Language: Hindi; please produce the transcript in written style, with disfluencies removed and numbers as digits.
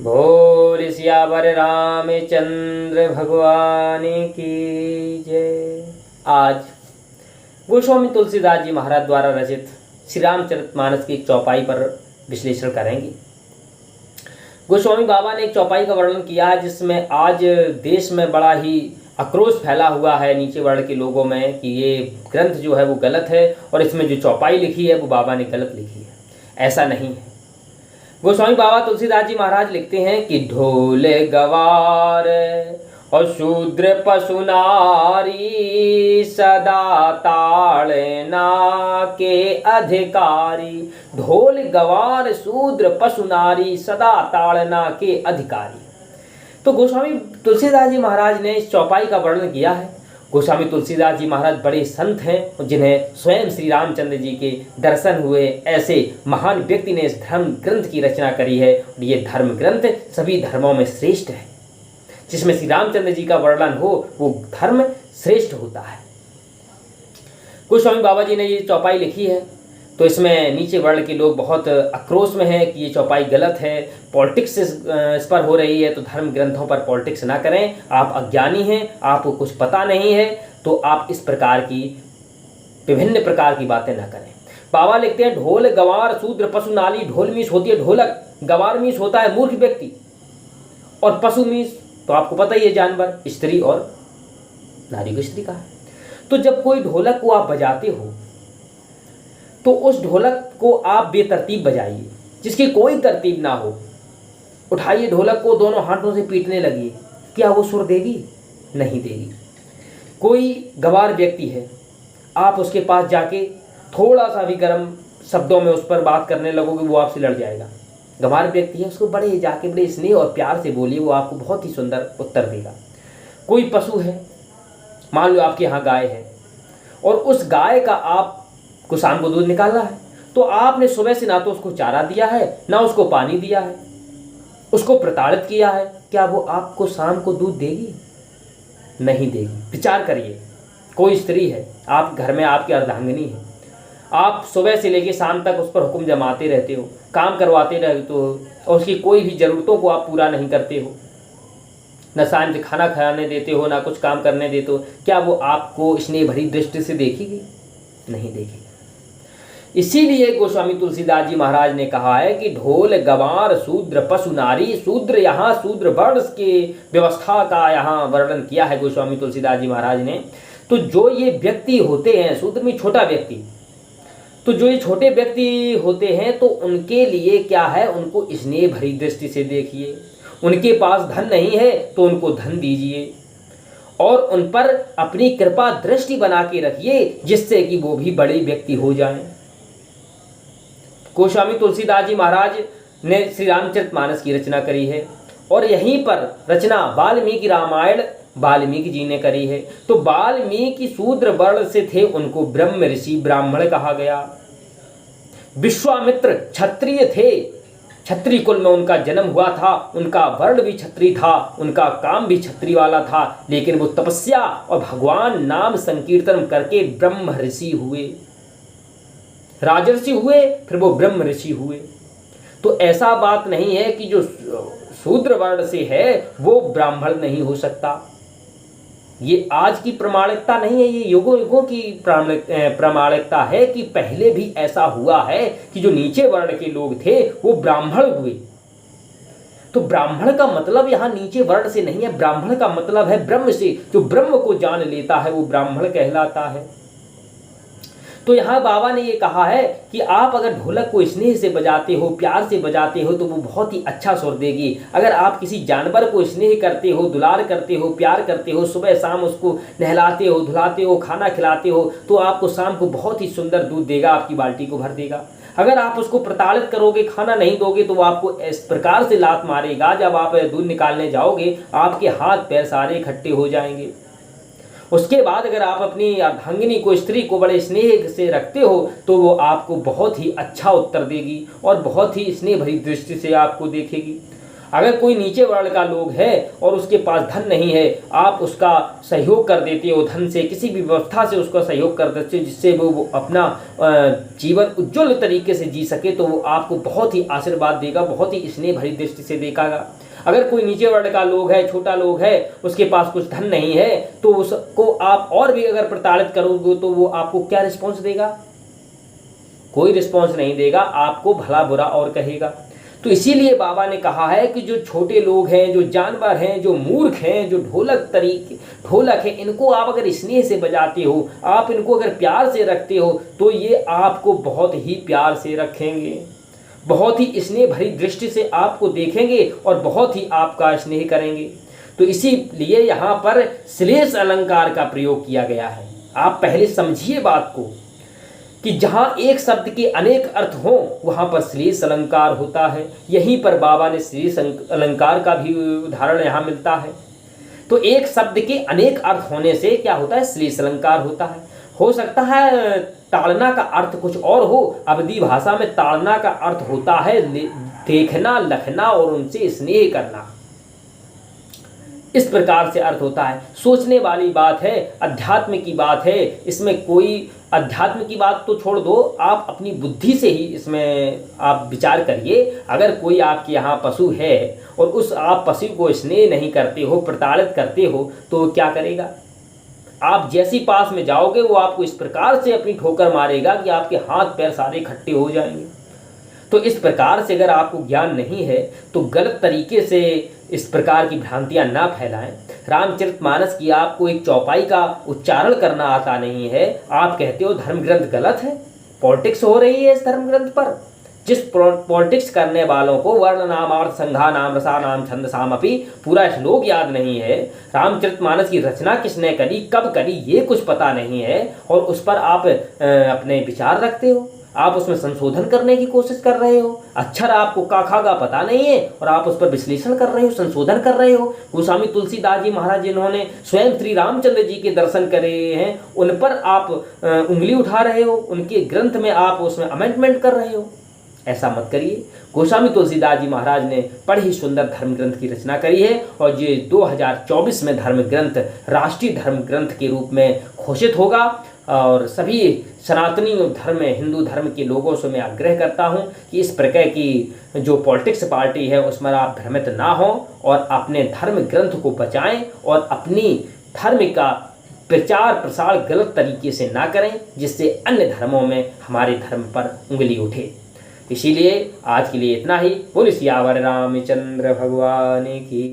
बोल सियावर रामचंद्र भगवान की जय। आज गोस्वामी तुलसीदास जी महाराज द्वारा रचित श्री रामचरितमानस की एक चौपाई पर विश्लेषण करेंगे। गोस्वामी बाबा ने एक चौपाई का वर्णन किया है जिसमें आज देश में बड़ा ही आक्रोश फैला हुआ है नीचे वर्ण के लोगों में कि ये ग्रंथ जो है वो गलत है और इसमें जो चौपाई लिखी है वो बाबा ने गलत लिखी है। ऐसा नहीं है। गोस्वामी बाबा तुलसीदास जी महाराज लिखते हैं कि ढोल गवार और शूद्र पशु नारी सदा ताड़ना के अधिकारी। ढोल गवार शूद्र पशु नारी सदा ताड़ना के अधिकारी। तो गोस्वामी तुलसीदास जी महाराज ने इस चौपाई का वर्णन किया है। गोस्वामी तुलसीदास जी महाराज बड़े संत हैं जिन्हें स्वयं श्री रामचंद्र जी के दर्शन हुए। ऐसे महान व्यक्ति ने इस धर्म ग्रंथ की रचना करी है और ये धर्म ग्रंथ सभी धर्मों में श्रेष्ठ है। जिसमें श्री रामचंद्र जी का वर्णन हो वो धर्म श्रेष्ठ होता है। गोस्वामी बाबा जी ने ये चौपाई लिखी है तो इसमें नीचे वर्ण के लोग बहुत आक्रोश में हैं कि ये चौपाई गलत है, पॉलिटिक्स इस पर हो रही है। तो धर्म ग्रंथों पर पॉलिटिक्स ना करें। आप अज्ञानी हैं, आपको कुछ पता नहीं है, तो आप इस प्रकार की विभिन्न प्रकार की बातें ना करें। बाबा लिखते हैं ढोल गंवार शूद्र पशु नाली। ढोल मीस होती है ढोलक, गंवार मीस होता है मूर्ख व्यक्ति, और पशु मीस तो आपको पता ही है जानवर, स्त्री और नारी को स्त्री कहा है। तो जब कोई ढोलक को आप बजाते हो तो उस ढोलक को आप बेतरतीब बजाइए, जिसकी कोई तरतीब ना हो। उठाइए ढोलक को, दोनों हाथों से पीटने लगिए, क्या वो सुर देगी? नहीं देगी। कोई गंवार व्यक्ति है, आप उसके पास जाके थोड़ा सा भी गर्म शब्दों में उस पर बात करने लगोगे, वो आपसे लड़ जाएगा। गंवार व्यक्ति है, उसको बड़े स्नेह और प्यार से बोलिए, वो आपको बहुत ही सुंदर उत्तर देगा। कोई पशु है, मान लो आपके यहाँ गाय है और उस गाय का आप को शाम को दूध निकालना है, तो आपने सुबह से ना तो उसको चारा दिया है ना उसको पानी दिया है, उसको प्रताड़ित किया है, क्या वो आपको शाम को दूध देगी? नहीं देगी। विचार करिए, कोई स्त्री है, आप घर में आपकी अर्धांगिनी है, आप सुबह से लेकर शाम तक उस पर हुक्म जमाते रहते हो, काम करवाते रहते हो और उसकी कोई भी ज़रूरतों को आप पूरा नहीं करते हो, न शाम से खाना खाने देते हो ना कुछ काम करने देते हो, क्या वो आपको स्नेह भरी दृष्टि से देखेगी? नहीं देखेगी। इसीलिए गोस्वामी तुलसीदास जी महाराज ने कहा है कि ढोल गंवार शूद्र पशु नारी। शूद्र, यहाँ शूद्र वर्ण के व्यवस्था का यहाँ वर्णन किया है गोस्वामी तुलसीदास जी महाराज ने। तो जो ये व्यक्ति होते हैं, शूद्र में छोटा व्यक्ति, तो जो ये छोटे व्यक्ति होते हैं तो उनके लिए क्या है, उनको स्नेह भरी दृष्टि से देखिए। उनके पास धन नहीं है तो उनको धन दीजिए और उन पर अपनी कृपा दृष्टि बना के रखिए, जिससे कि वो भी बड़े व्यक्ति हो जाएं। गोस्वामी तुलसीदास जी महाराज ने श्री रामचरितमानस की रचना करी है और यहीं पर रचना वाल्मीकि रामायण वाल्मीकि जी ने करी है। तो वाल्मीकि शूद्र वर्ण से थे, उनको ब्रह्म ऋषि ब्राह्मण कहा गया। विश्वामित्र क्षत्रिय थे, क्षत्रिय कुल में उनका जन्म हुआ था, उनका वर्ण भी क्षत्रिय था, उनका काम भी क्षत्रिय वाला था, लेकिन वो तपस्या और भगवान नाम संकीर्तन करके ब्रह्म ऋषि हुए, राजर्षि हुए, फिर वो ब्रह्म ऋषि हुए। तो ऐसा बात नहीं है कि जो शूद्र वर्ण से है वो ब्राह्मण नहीं हो सकता। ये आज की प्रामाणिकता नहीं है, ये युगों युगों की प्रामाणिकता है कि पहले भी ऐसा हुआ है कि जो नीचे वर्ण के लोग थे वो ब्राह्मण हुए। तो ब्राह्मण का मतलब यहाँ नीचे वर्ण से नहीं है, ब्राह्मण का मतलब है ब्रह्म से। जो ब्रह्म को जान लेता है वो ब्राह्मण कहलाता है। तो यहाँ बाबा ने ये कहा है कि आप अगर ढोलक को स्नेह से बजाते हो, प्यार से बजाते हो, तो वो बहुत ही अच्छा सुर देगी। अगर आप किसी जानवर को स्नेह करते हो, दुलार करते हो, प्यार करते हो, सुबह शाम उसको नहलाते हो, धुलाते हो, खाना खिलाते हो, तो आपको शाम को बहुत ही सुंदर दूध देगा, आपकी बाल्टी को भर देगा। अगर आप उसको प्रताड़ित करोगे, खाना नहीं दोगे, तो वो आपको इस प्रकार से लात मारेगा, जब आप दूध निकालने जाओगे आपके हाथ पैर सारे इकट्ठे हो जाएंगे। उसके बाद अगर आप अपनी अर्धांगिनी को, स्त्री को बड़े स्नेह से रखते हो तो वो आपको बहुत ही अच्छा उत्तर देगी और बहुत ही स्नेह भरी दृष्टि से आपको देखेगी। अगर कोई नीचे वर्ण का लोग है और उसके पास धन नहीं है, आप उसका सहयोग कर देते हो, धन से किसी भी व्यवस्था से उसका सहयोग कर देते हो जिससे वो अपना जीवन उज्जवल तरीके से जी सके, तो वो आपको बहुत ही आशीर्वाद देगा, बहुत ही स्नेह भरी दृष्टि से देखेगा। अगर कोई नीचे वर्ण का लोग है, छोटा लोग है, उसके पास कुछ धन नहीं है, तो उसको आप और भी अगर प्रताड़ित करोगे तो वो आपको क्या रिस्पॉन्स देगा? कोई रिस्पॉन्स नहीं देगा, आपको भला बुरा और कहेगा। तो इसीलिए बाबा ने कहा है कि जो छोटे लोग हैं, जो जानवर हैं, जो मूर्ख हैं, जो ढोलक है, इनको आप अगर स्नेह से बजाते हो, आप इनको अगर प्यार से रखते हो, तो ये आपको बहुत ही प्यार से रखेंगे, बहुत ही स्नेह भरी दृष्टि से आपको देखेंगे और बहुत ही आपका स्नेह करेंगे। तो इसीलिए यहाँ पर श्लेष अलंकार का प्रयोग किया गया है। आप पहले समझिए बात को कि जहाँ एक शब्द के अनेक अर्थ हों वहाँ पर श्लेष अलंकार होता है। यहीं पर बाबा ने श्लेष अलंकार का भी उदाहरण यहाँ मिलता है। तो एक शब्द के अनेक अर्थ होने से क्या होता है? श्लेष अलंकार होता है। हो सकता है ताड़ना का अर्थ कुछ और हो, अवधी भाषा में ताड़ना का अर्थ होता है देखना, लखना और उनसे स्नेह करना। इस प्रकार से अर्थ होता है। सोचने वाली बात है, अध्यात्म की बात है। इसमें कोई अध्यात्म की बात तो छोड़ दो, आप अपनी बुद्धि से ही इसमें आप विचार करिए। अगर कोई आपके यहाँ पशु है और उस आप पशु को स्नेह नहीं करते हो, प्रताड़ित करते हो, तो क्या करेगा? आप जैसी पास में जाओगे वो आपको इस प्रकार से अपनी ठोकर मारेगा कि आपके हाथ पैर सारे इकट्ठे हो जाएंगे। तो इस प्रकार से अगर आपको ज्ञान नहीं है तो गलत तरीके से इस प्रकार की भ्रांतियां ना फैलाएं। रामचरितमानस की आपको एक चौपाई का उच्चारण करना आता नहीं है, आप कहते हो धर्म ग्रंथ गलत है, पॉलिटिक्स हो रही है इस धर्म ग्रंथ पर। जिस पॉलिटिक्स करने वालों को वर्ण नाम अर्थ संघा नाम रसा नाम छंद साम अपी पूरा श्लोक याद नहीं है, रामचरितमानस की रचना किसने करी, कब करी, ये कुछ पता नहीं है, और उस पर आप अपने विचार रखते हो, आप उसमें संशोधन करने की कोशिश कर रहे हो। अक्षर आपको का खा का पता नहीं है और आप उस पर विश्लेषण कर रहे हो, संशोधन कर रहे हो। गोस्वामी तुलसीदास जी महाराज जिन्होंने स्वयं श्री रामचंद्र जी के दर्शन करे हैं, उन पर आप उंगली उठा रहे हो, उनके ग्रंथ में आप उसमें अमेंडमेंट कर रहे हो। ऐसा मत करिए। गोस्वामी तुलसीदास जी महाराज ने बड़े ही सुंदर धर्म ग्रंथ की रचना करी है और ये 2024 में धर्म ग्रंथ राष्ट्रीय धर्म ग्रंथ के रूप में घोषित होगा। और सभी सनातनी धर्म हिंदू धर्म के लोगों से मैं आग्रह करता हूं कि इस प्रकार की जो पॉलिटिक्स पार्टी है उसमें आप भ्रमित ना हो और अपने धर्म ग्रंथ को बचाएं और अपनी धर्म का प्रचार प्रसार गलत तरीके से ना करें, जिससे अन्य धर्मों में हमारे धर्म पर उंगली उठे। इसीलिए आज के लिए इतना ही। बोलिए सियावर रामचंद्र भगवान की।